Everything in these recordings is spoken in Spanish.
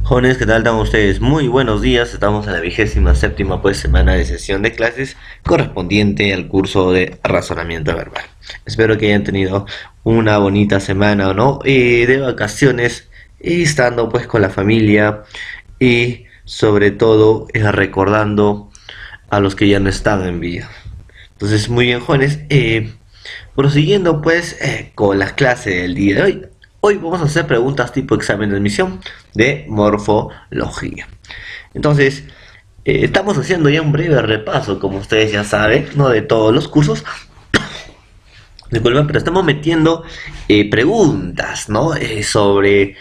Jóvenes, ¿qué tal están ustedes? Muy buenos días, estamos en la 27ª semana de sesión de clases correspondiente al curso de razonamiento verbal. Espero que hayan tenido una bonita semana o no de vacaciones y estando pues con la familia y sobre todo recordando a los que ya no están en vida. Entonces, muy bien, jóvenes, prosiguiendo pues con las clases del día de hoy. Hoy vamos a hacer preguntas tipo examen de admisión de morfología. Entonces, estamos haciendo ya un breve repaso, como ustedes ya saben, no de todos los cursos. Disculpen, pero estamos metiendo preguntas, ¿no? Sobre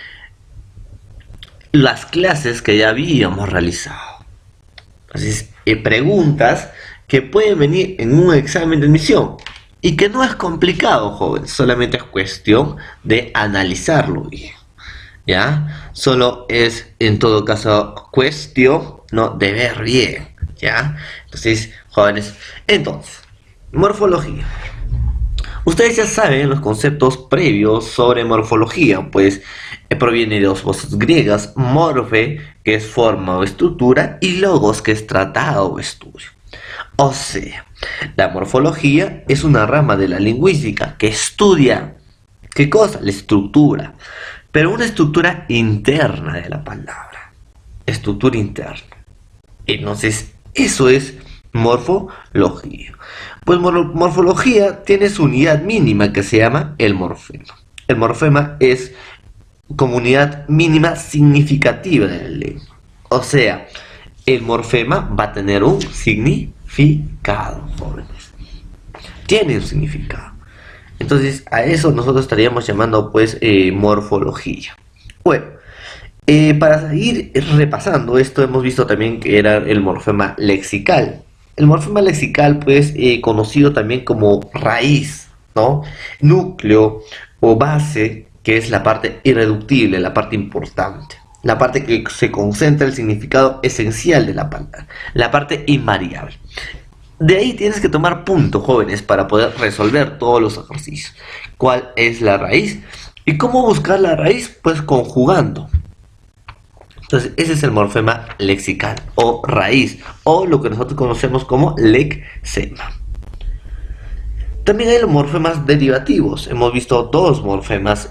las clases que ya habíamos realizado. Entonces, preguntas que pueden venir en un examen de admisión y que no es complicado, joven, solamente es cuestión de analizarlo bien, ¿ya? Solo es, en todo caso, cuestión, ¿no?, de ver bien, ¿ya? Entonces, jóvenes, entonces, morfología. Ustedes ya saben los conceptos previos sobre morfología, pues proviene de dos voces griegas, morfe, que es forma o estructura, y logos, que es tratado o estudio. O sea, la morfología es una rama de la lingüística que estudia, ¿qué cosa? La estructura, pero una estructura interna de la palabra, estructura interna. Entonces, eso es morfología. Pues morfología tiene su unidad mínima que se llama el morfema. El morfema es como unidad mínima significativa de la lengua. O sea, el morfema va a tener un significado, jóvenes. Tiene un significado. Entonces, a eso nosotros estaríamos llamando, pues, morfología. Bueno, para seguir repasando esto, hemos visto también que era el morfema lexical. El morfema lexical, pues, conocido también como raíz, ¿no? Núcleo o base, que es la parte irreductible, la parte importante. La parte que se concentra el significado esencial de la palabra, la parte invariable. De ahí tienes que tomar puntos, jóvenes, para poder resolver todos los ejercicios. ¿Cuál es la raíz? ¿Y cómo buscar la raíz? Pues conjugando. Entonces, ese es el morfema lexical o raíz, o lo que nosotros conocemos como lexema. También hay los morfemas derivativos. Hemos visto dos morfemas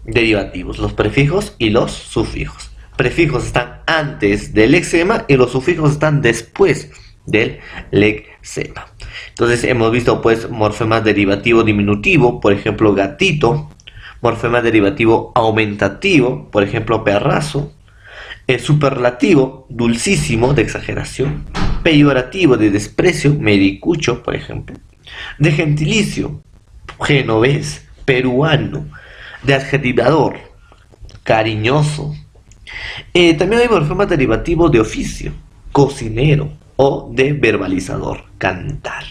derivativos, los prefijos y los sufijos. Prefijos están antes del lexema y los sufijos están después del lexema. Entonces hemos visto pues morfemas derivativo diminutivo, por ejemplo gatito, morfema derivativo aumentativo, por ejemplo perrazo, superlativo dulcísimo, de exageración, peyorativo de desprecio, medicucho, por ejemplo, de gentilicio, genovés, peruano, de adjetivador, cariñoso. También hay morfemas derivativos de oficio, cocinero, o de verbalizador, cantar.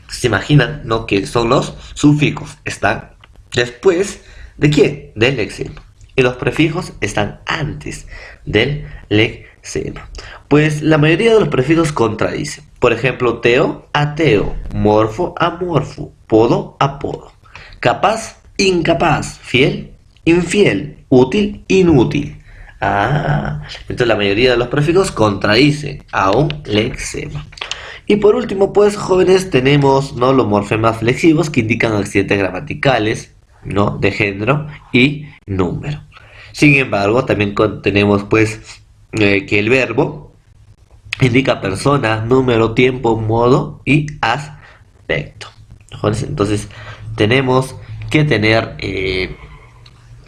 ¿Se imaginan, no? Que son los sufijos, están después de ¿quién? Del lexema. Y los prefijos están antes del lexema. Pues la mayoría de los prefijos contradicen. Por ejemplo, teo, ateo, morfo, amorfo, podo, apodo. Capaz, incapaz, fiel, infiel, útil, inútil. Entonces la mayoría de los prefijos contradicen a un lexema. Y por último, pues, jóvenes, tenemos, ¿no?, los morfemas flexivos que indican accidentes gramaticales, ¿no?, de género y número. Sin embargo, también tenemos, pues, que el verbo indica persona, número, tiempo, modo y aspecto. Jóvenes, entonces tenemos que tener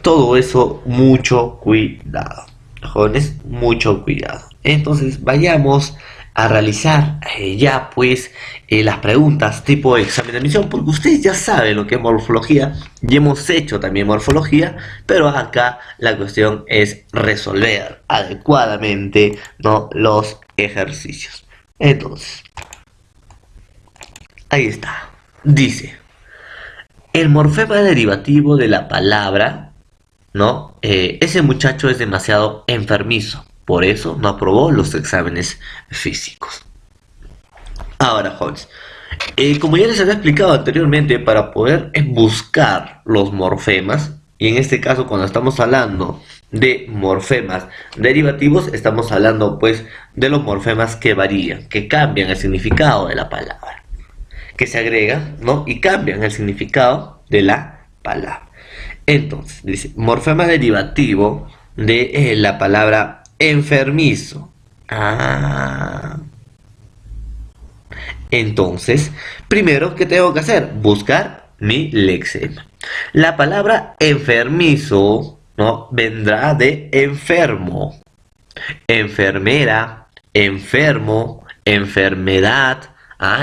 todo eso mucho cuidado, jóvenes, mucho cuidado. Entonces vayamos a realizar ya pues las preguntas tipo examen de admisión, porque ustedes ya saben lo que es morfología, y hemos hecho también morfología, pero acá la cuestión es resolver adecuadamente, ¿no?, los ejercicios. Entonces, ahí está. Dice, el morfema derivativo de la palabra, ¿no? Ese muchacho es demasiado enfermizo, por eso no aprobó los exámenes físicos. Ahora, jóvenes, como ya les había explicado anteriormente, para poder buscar los morfemas, y en este caso cuando estamos hablando de morfemas derivativos, estamos hablando pues de los morfemas que varían, que cambian el significado de la palabra, que se agregan, ¿no? Y cambian el significado de la palabra. Entonces, dice, morfema derivativo de la palabra enfermizo. Entonces, primero, ¿qué tengo que hacer? Buscar mi lexema. La palabra enfermizo, ¿no? Vendrá de enfermo, enfermera, enfermo, enfermedad.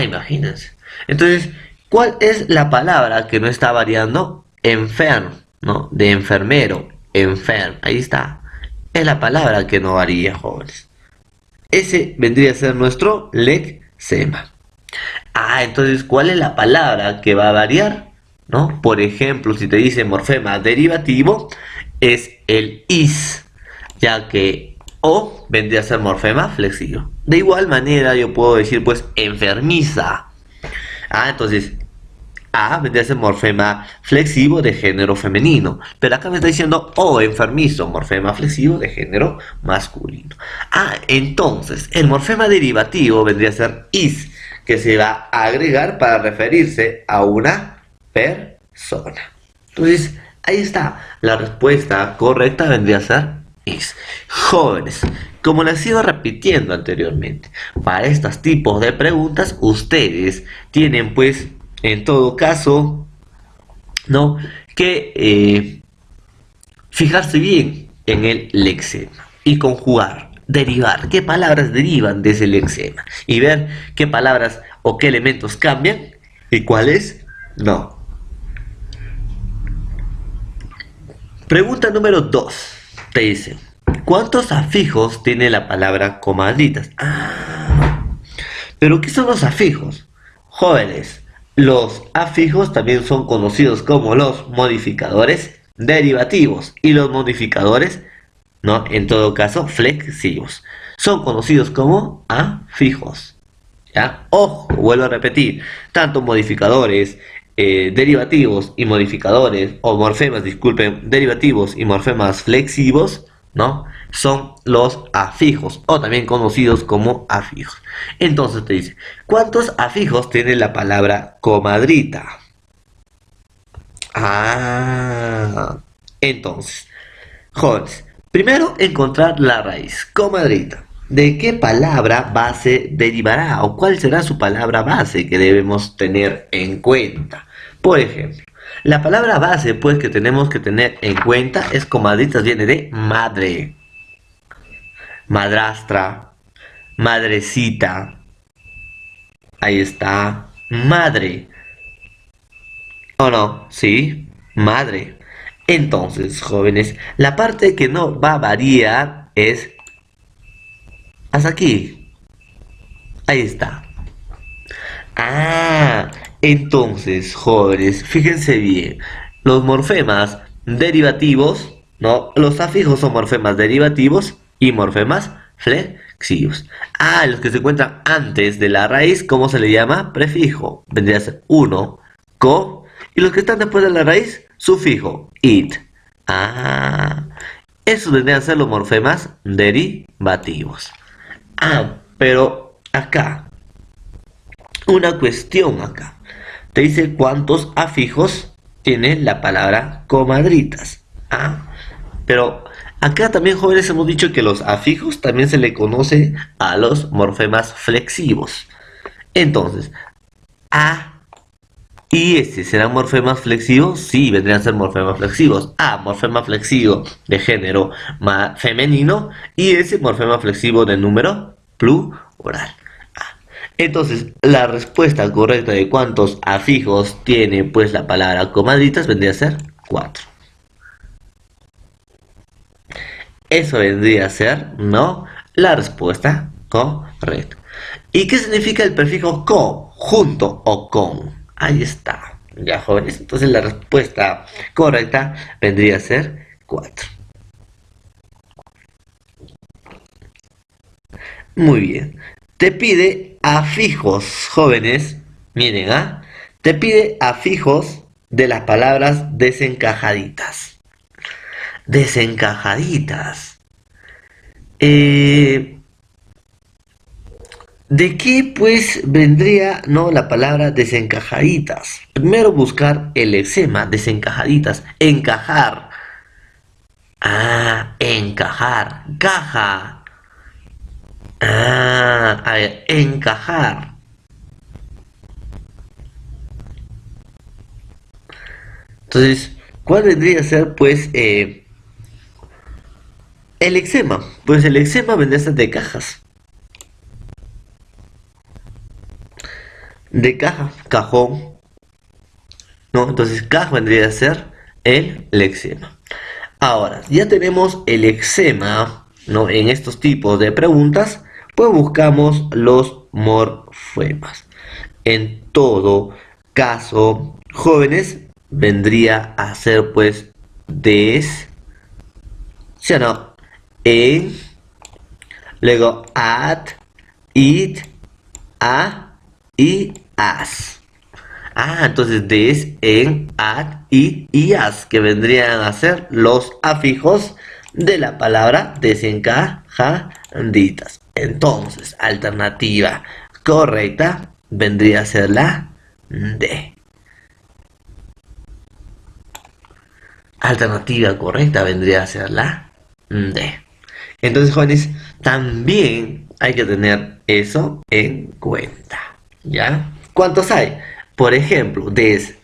Imagínense. Entonces, ¿cuál es la palabra que no está variando? Enfermo, ¿no? De enfermero, enfermo. Ahí está. Es la palabra que no varía, jóvenes. Ese vendría a ser nuestro lexema. Entonces, ¿cuál es la palabra que va a variar? ¿No? Por ejemplo, si te dice morfema derivativo, es el is, ya que o vendría a ser morfema flexivo. De igual manera, yo puedo decir, pues, enfermiza. Entonces, vendría a ser morfema flexivo de género femenino. Pero acá me está diciendo enfermizo, morfema flexivo de género masculino. Entonces, el morfema derivativo vendría a ser is, que se va a agregar para referirse a una persona. Entonces, ahí está. La respuesta correcta vendría a ser is. Jóvenes, como les iba repitiendo anteriormente, para estos tipos de preguntas, ustedes tienen pues, en todo caso, ¿no? Que fijarse bien en el lexema y conjugar, derivar, qué palabras derivan de ese lexema y ver qué palabras o qué elementos cambian y cuáles no. Pregunta número 2. Te dice, ¿cuántos afijos tiene la palabra comadritas? ¿Pero qué son los afijos? Jóvenes, los afijos también son conocidos como los modificadores derivativos y los modificadores, ¿no? En todo caso, flexivos. Son conocidos como afijos. ¿Ya? Ojo, vuelvo a repetir, tanto modificadores derivativos y modificadores, o morfemas, disculpen, derivativos y morfemas flexivos, ¿no? Son los afijos, o también conocidos como afijos. Entonces te dice, ¿cuántos afijos tiene la palabra comadrita? Entonces, jóvenes, primero encontrar la raíz, comadrita. ¿De qué palabra base derivará? ¿O cuál será su palabra base que debemos tener en cuenta? Por ejemplo, la palabra base pues que tenemos que tener en cuenta es comadritas, viene de madre, madrastra, madrecita. Ahí está, madre. ¿O no? Sí, madre. Entonces, jóvenes, la parte que no va a variar es hasta aquí. Ahí está. Entonces, jóvenes, fíjense bien. Los morfemas derivativos, ¿no? Los afijos son morfemas derivativos y morfemas flexivos. Los que se encuentran antes de la raíz, ¿cómo se le llama? Prefijo. Vendría a ser uno, co. Y los que están después de la raíz, sufijo, it. Esos vendrían a ser los morfemas derivativos. Pero acá, una cuestión acá. Te dice cuántos afijos tiene la palabra comadritas. Pero acá también, jóvenes, hemos dicho que los afijos también se le conoce a los morfemas flexivos. Entonces, ¿y serán morfemas flexivos? Sí, vendrían a ser morfemas flexivos. Morfema flexivo de género femenino y ese morfema flexivo de número plural. Entonces, la respuesta correcta de cuántos afijos tiene pues la palabra comadritas vendría a ser 4. Eso vendría a ser, ¿no? La respuesta correcta. ¿Y qué significa el prefijo co? Junto o con. Ahí está. Ya, jóvenes. Entonces la respuesta correcta vendría a ser 4. Muy bien. Te pide afijos, jóvenes. Miren, te pide afijos de las palabras desencajaditas. Desencajaditas. Eh, ¿De qué pues vendría, no, la palabra desencajaditas? Primero buscar el lexema, desencajaditas, encajar. Ah, encajar, caja. Ah, a ver, encajar. Entonces, ¿cuál vendría a ser pues el eczema? Pues el eczema vendría a ser de cajas. De caja, cajón, ¿no? Entonces, caja vendría a ser el eczema. Ahora, ya tenemos el eczema, ¿no? En estos tipos de preguntas, pues buscamos los morfemas. En todo caso, jóvenes, vendría a ser pues des, ¿sí o no? En, luego at, it, a y as. Ah, entonces des, en, at, it y as, que vendrían a ser los afijos de la palabra desencajaditas. Entonces, alternativa correcta vendría a ser la D. Alternativa correcta vendría a ser la D. Entonces, jóvenes, también hay que tener eso en cuenta. ¿Ya? ¿Cuántos hay? Por ejemplo, des,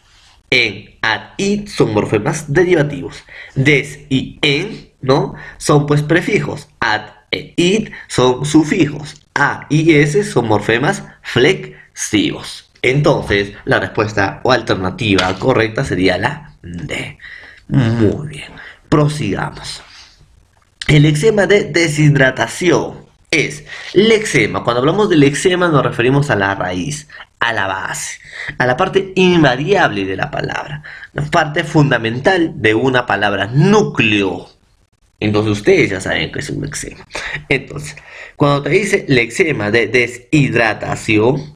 en, at, it son morfemas derivativos. Des y en, ¿no? Son pues prefijos. At e it son sufijos. A y s son morfemas flexivos. Entonces, la respuesta o alternativa correcta sería la D. Muy bien. Prosigamos. El eczema de deshidratación es lexema. Cuando hablamos del eczema nos referimos a la raíz, a la base, a la parte invariable de la palabra, la parte fundamental de una palabra, núcleo. Entonces ustedes ya saben que es un eczema. Entonces, cuando te dice lexema de deshidratación,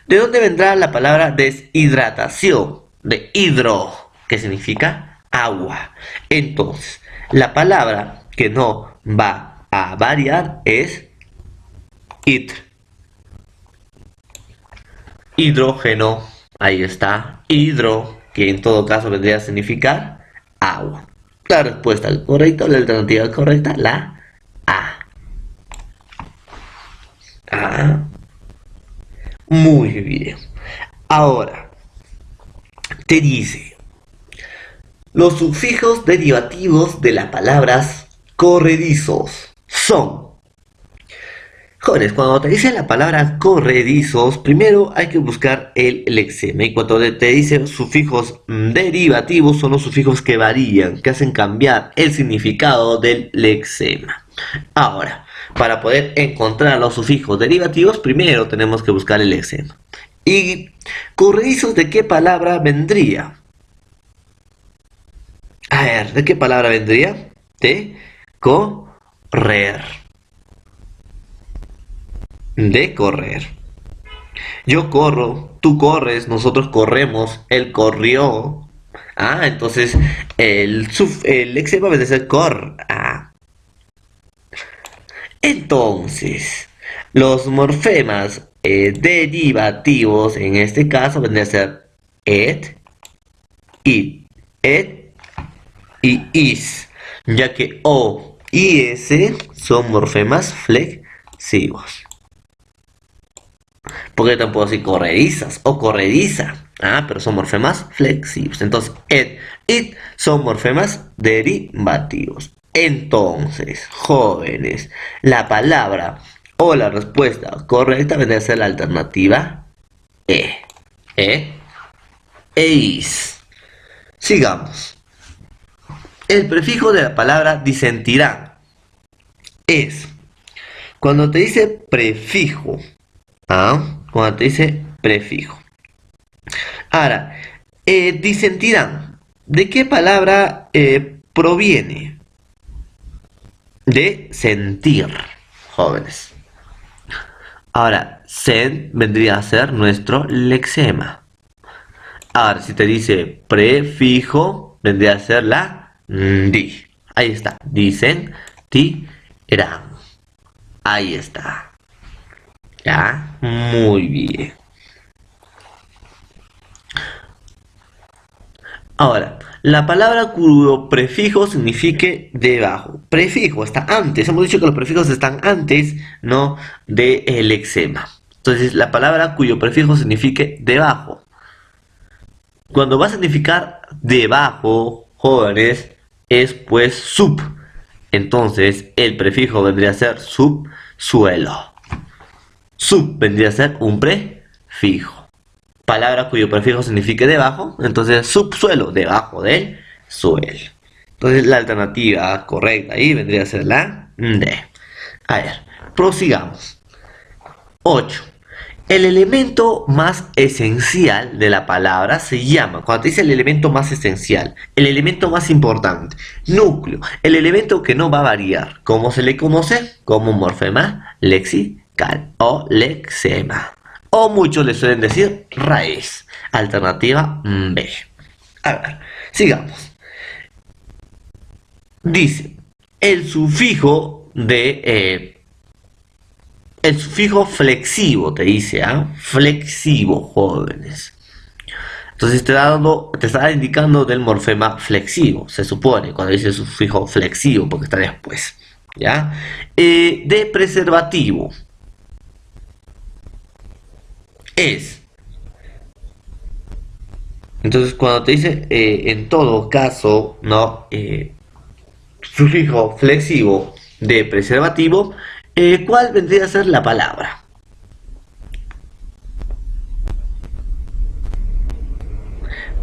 ¿de dónde vendrá la palabra deshidratación? De hidro, que significa agua. Entonces, la palabra que no va a variar es it. Hidrógeno, ahí está. Hidro, que en todo caso vendría a significar agua. La respuesta correcta, la alternativa correcta, la A. A. Muy bien. Ahora, te dice, los sufijos derivativos de las palabras corredizos son. Jóvenes, cuando te dice la palabra corredizos, primero hay que buscar el lexema. Y cuando te dice sufijos derivativos, son los sufijos que varían, que hacen cambiar el significado del lexema. Ahora, para poder encontrar los sufijos derivativos, primero tenemos que buscar el lexema. ¿Y corredizos de qué palabra vendría? A ver, ¿de qué palabra vendría? De correr. De correr. Yo corro, tú corres, nosotros corremos, él corrió. Ah, entonces el lexema va a ser cor. Ah. Entonces, los morfemas derivativos en este caso vendrían a ser et, it, et y is, ya que o y s son morfemas flexivos. Porque tampoco así corredizas o corrediza. Ah, pero son morfemas flexivos. Entonces, et, it son morfemas derivativos. Entonces, jóvenes, la palabra o la respuesta correcta vendría a ser la alternativa E. E. Eis. Sigamos. El prefijo de la palabra disentirán es cuando te dice prefijo. ¿Ah? Cuando te dice prefijo. Ahora, disentirán. ¿De qué palabra proviene? De sentir, jóvenes. Ahora, sen vendría a ser nuestro lexema. Ahora, si te dice prefijo, vendría a ser la di. Ahí está. Dicen, dirán. Ahí está. ¿Ya? Muy bien. Ahora, la palabra cuyo prefijo signifique debajo. Prefijo está antes. Hemos dicho que los prefijos están antes, ¿no? Del lexema. Entonces, la palabra cuyo prefijo signifique debajo. Cuando va a significar debajo, jóvenes, es pues sub. Entonces, el prefijo vendría a ser subsuelo. Sub vendría a ser un prefijo. Palabra cuyo prefijo signifique debajo, entonces subsuelo, debajo del suelo. Entonces la alternativa correcta ahí vendría a ser la D. A ver, prosigamos. 8. El elemento más esencial de la palabra se llama, cuando te dice el elemento más esencial, el elemento más importante, núcleo, el elemento que no va a variar. ¿Cómo se le conoce? Como morfema lexical o lexema. O muchos le suelen decir raíz. Alternativa B. A ver, sigamos. Dice, el sufijo flexivo, te dice, ¿ah? Flexivo, jóvenes. Entonces te está indicando del morfema flexivo, se supone, cuando dice sufijo flexivo, porque está después. ¿Ya? De preservativo. Es. Entonces, cuando te dice en todo caso, ¿no? Sufijo flexivo de preservativo, ¿cuál vendría a ser la palabra?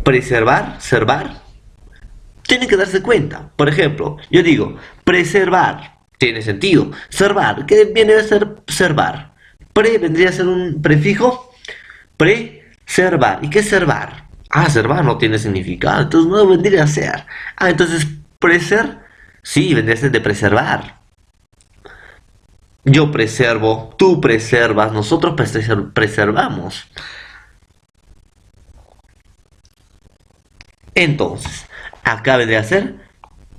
Preservar, servar. Tienen que darse cuenta. Por ejemplo, yo digo, preservar. Tiene sentido. Servar. ¿Qué viene a ser servar? Pre vendría a ser un prefijo. Preservar. ¿Y qué es servar? Ah, servar no tiene significado. Entonces no vendría a ser. Ah, entonces preser. Sí, vendría a ser de preservar. Yo preservo, tú preservas, nosotros preservamos. Entonces, acá vendría a ser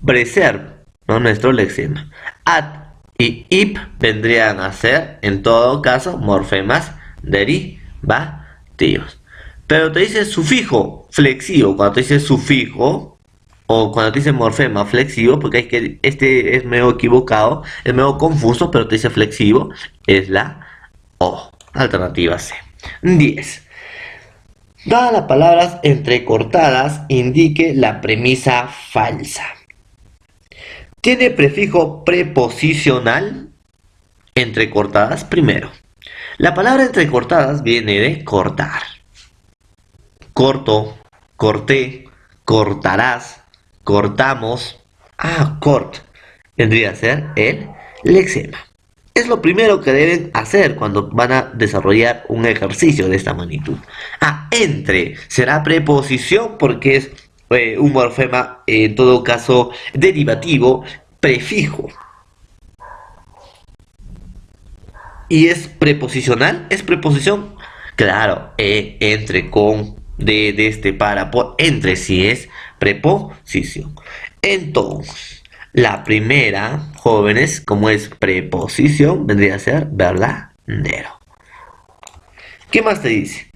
preserve, ¿no? Nuestro lexema. At y ip vendrían a ser, en todo caso, morfemas derivativos. Pero te dice sufijo flexivo, cuando te dice sufijo, o cuando te dice morfema flexivo, porque es que este es medio equivocado, es medio confuso, pero te dice flexivo, es la O. Alternativa C. 10. Dadas las palabras entrecortadas, indique la premisa falsa. Tiene prefijo preposicional. Entrecortadas primero. La palabra entrecortadas viene de cortar. Corto, corté, cortarás, cortamos. Cort. Vendría a ser el lexema. Es lo primero que deben hacer cuando van a desarrollar un ejercicio de esta magnitud. Entre será preposición porque es un morfema, en todo caso, derivativo, prefijo. ¿Y es preposicional? ¿Es preposición? Claro, entre, con, de, este, para, por, entre, si es preposición. Entonces, la primera, jóvenes, como es preposición, vendría a ser verdadero. ¿Qué más te dice?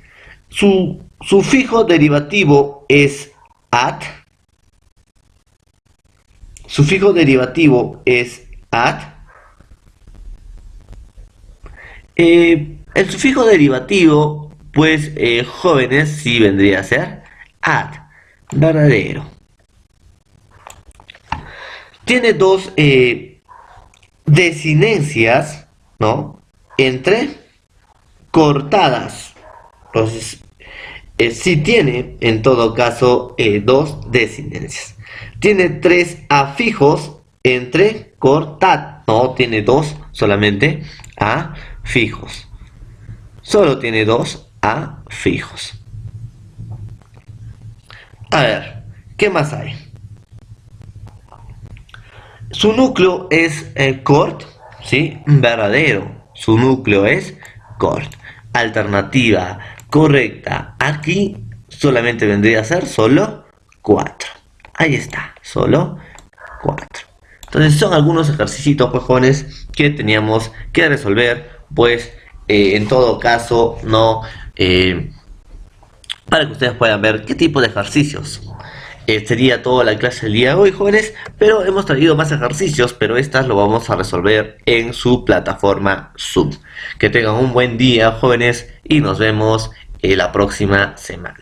Su sufijo derivativo es at. Sufijo derivativo es at. El sufijo derivativo, pues, jóvenes, sí vendría a ser at. Verdadero. Tiene dos desinencias, ¿no? Entre cortadas. Entonces, sí tiene, en todo caso, dos desinencias. Tiene tres afijos entre cortadas. No tiene dos, solamente afijos. Solo tiene dos afijos. A ver, ¿qué más hay? Su núcleo es cort, ¿sí? Verdadero. Su núcleo es cort. Alternativa correcta. Aquí solamente vendría a ser solo 4. Ahí está, solo 4. Entonces son algunos ejercicios, pues jóvenes, que teníamos que resolver, pues en todo caso, no, para que ustedes puedan ver qué tipo de ejercicios. Sería toda la clase del día de hoy, jóvenes, pero hemos traído más ejercicios, pero estas lo vamos a resolver en su plataforma Zoom. Que tengan un buen día, jóvenes, y nos vemos la próxima semana.